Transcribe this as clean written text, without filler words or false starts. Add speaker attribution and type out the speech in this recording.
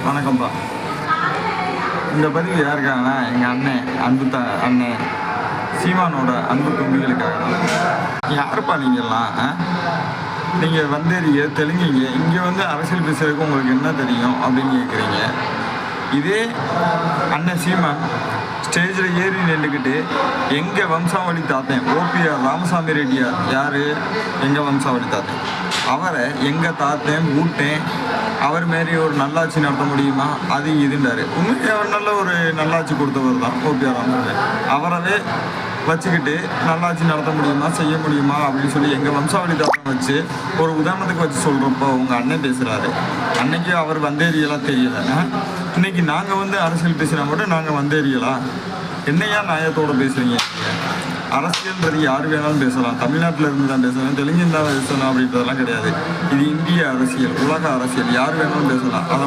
Speaker 1: வணக்கம்ப்பா. இந்த பதிவு யாருக்காகனா எங்கள் அண்ணன் சீமானோட அன்பு தம்பிகளுக்காக தான். யாருப்பா நீங்கள்லாம்? நீங்கள் வந்தேறிய தெலுங்கிங்க இங்கே வந்து அரசியல் பேசுறதுக்கு உங்களுக்கு என்ன தெரியும் அப்படின்னு கேட்குறீங்க. இதே அண்ணன் சீமான் ஸ்டேஜில் ஏறி நின்றுக்கிட்டு எங்கள் வம்சாவளி தாத்தேன் ஓபிஆர் ராமசாமி ரெட்டியார் யார்? எங்கள் வம்சாவளி தாத்தேன். அவரை எங்கள் தாத்தேன் பூட்டேன் அவர் மாரி ஒரு நல்லாட்சி நடத்த முடியுமா அது இதுண்டாரு. உண்மையை அவர் நல்ல ஒரு நல்லாட்சி கொடுத்தவர் தான் ஓபிஆர் ராமசாமி. அவரவே வச்சுக்கிட்டு நல்லாட்சி நடத்த முடியுமா செய்ய முடியுமா அப்படின்னு சொல்லி எங்கள் வம்சாவளி தாத்தம் வச்சு ஒரு உதாரணத்துக்கு வச்சு சொல்கிறப்போ உங்கள் அண்ணன் பேசுகிறாரு. அன்னைக்கு அவர் வந்தேரியெல்லாம் தெரியலை. இன்னைக்கு நாங்கள் வந்து அரசியல் பேசினா மட்டும் நாங்கள் வந்தேரியலாம். என்னையா நியாயத்தோடு பேசுகிறீங்க? அரசியல்ன்றது யார் வேணாலும் பேசலாம். தமிழ்நாட்டில் இருந்து தான் பேசலாம், தெலுங்கில் தான் பேசலாம் அப்படின்றதெல்லாம் கிடையாது. இது இந்திய அரசியல், உலக அரசியல், யார் வேணாலும் பேசலாம். அதை